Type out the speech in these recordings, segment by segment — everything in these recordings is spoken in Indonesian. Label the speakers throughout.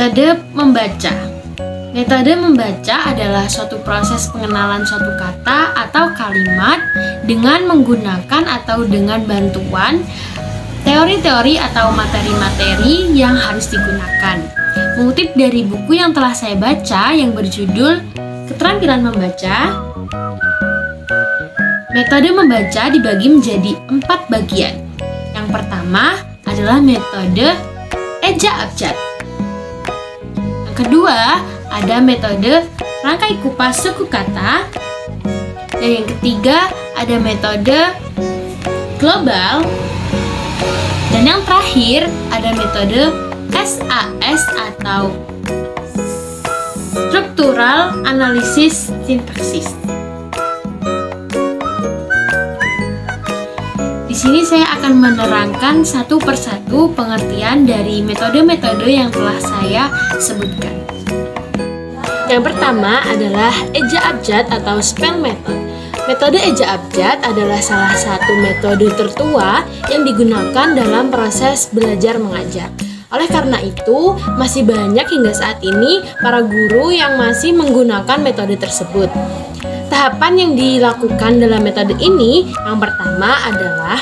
Speaker 1: Metode membaca. Metode membaca adalah suatu proses pengenalan suatu kata atau kalimat dengan menggunakan atau dengan bantuan teori-teori atau materi-materi yang harus digunakan. Mengutip dari buku yang telah saya baca yang berjudul Keterampilan Membaca, metode membaca dibagi menjadi 4 bagian. Yang pertama adalah metode eja abjad. Yang kedua ada metode rangkai kupas suku kata. Dan yang ketiga ada metode global. Dan yang terakhir ada metode SAS atau Structural Analysis Sintaksis. Di sini saya akan menerangkan satu persatu pengertian dari metode-metode yang telah saya sebutkan. Yang pertama adalah eja abjad atau spell method. Metode eja abjad adalah salah satu metode tertua yang digunakan dalam proses belajar mengajar. Oleh karena itu, masih banyak hingga saat ini para guru yang masih menggunakan metode tersebut. Tahapan yang dilakukan dalam metode ini, yang pertama adalah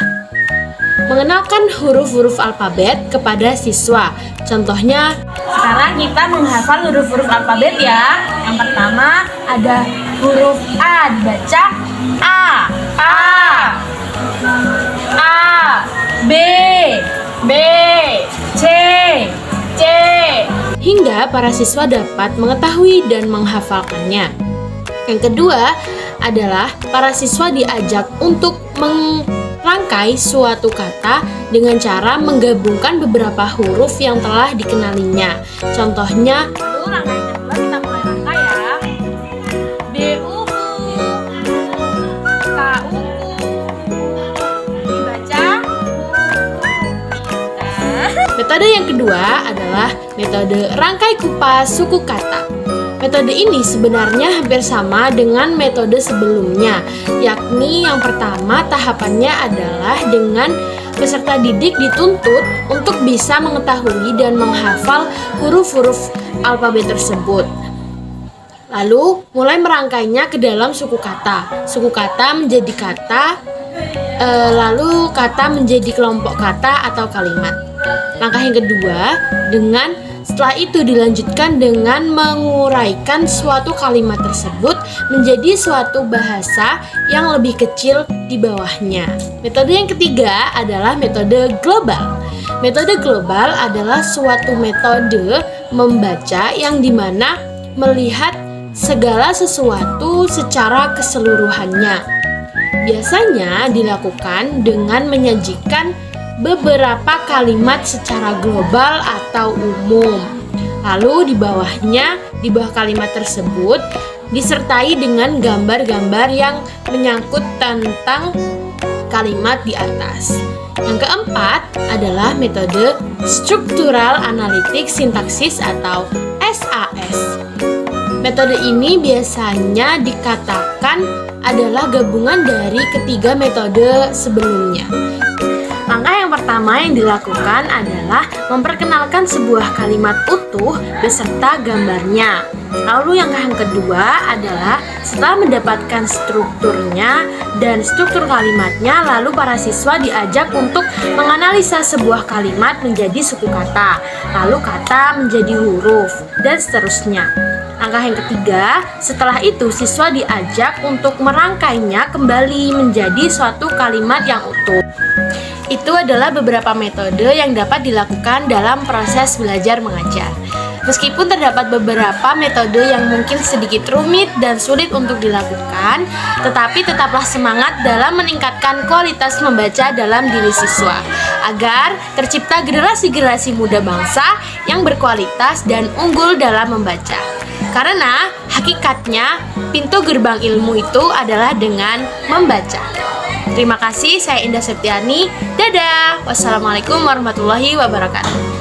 Speaker 1: mengenalkan huruf-huruf alfabet kepada siswa. Contohnya, sekarang kita menghafal huruf-huruf alfabet ya. Yang pertama ada huruf A, dibaca A, B, C, hingga para siswa dapat mengetahui dan menghafalkannya. Yang kedua adalah para siswa diajak untuk merangkai suatu kata dengan cara menggabungkan beberapa huruf yang telah dikenalinya. Contohnya, rangkai kedua kita mulai rangkai ya. B, U, K, U, dibaca. Metode yang kedua adalah metode rangkai kupas suku kata. Metode ini sebenarnya hampir sama dengan metode sebelumnya, yakni yang pertama tahapannya adalah dengan peserta didik dituntut untuk bisa mengetahui dan menghafal huruf-huruf alfabet tersebut. Lalu mulai merangkainya ke dalam suku kata. Suku kata menjadi kata, lalu kata menjadi kelompok kata atau kalimat. Langkah yang kedua, setelah itu dilanjutkan dengan menguraikan suatu kalimat tersebut menjadi suatu bahasa yang lebih kecil di bawahnya. Metode yang ketiga adalah metode global. Metode global adalah suatu metode membaca yang dimana melihat segala sesuatu secara keseluruhannya. Biasanya dilakukan dengan menyajikan beberapa kalimat secara global atau umum. Lalu di bawah kalimat tersebut disertai dengan gambar-gambar yang menyangkut tentang kalimat di atas. Yang keempat adalah metode Structural Analytic Sintaksis atau SAS. Metode ini biasanya dikatakan adalah gabungan dari ketiga metode sebelumnya. Langkah yang pertama yang dilakukan adalah memperkenalkan sebuah kalimat utuh beserta gambarnya. Lalu yang kedua adalah setelah mendapatkan strukturnya dan struktur kalimatnya, lalu para siswa diajak untuk menganalisa sebuah kalimat menjadi suku kata, lalu kata menjadi huruf, dan seterusnya. Langkah yang ketiga, setelah itu siswa diajak untuk merangkainya kembali menjadi suatu kalimat yang utuh. Itu adalah beberapa metode yang dapat dilakukan dalam proses belajar mengajar. Meskipun terdapat beberapa metode yang mungkin sedikit rumit dan sulit untuk dilakukan, tetapi tetaplah semangat dalam meningkatkan kualitas membaca dalam diri siswa, agar tercipta generasi-generasi muda bangsa yang berkualitas dan unggul dalam membaca. Karena hakikatnya pintu gerbang ilmu itu adalah dengan membaca. Terima kasih, saya Indah Septiani. Dadah. Wassalamualaikum warahmatullahi wabarakatuh.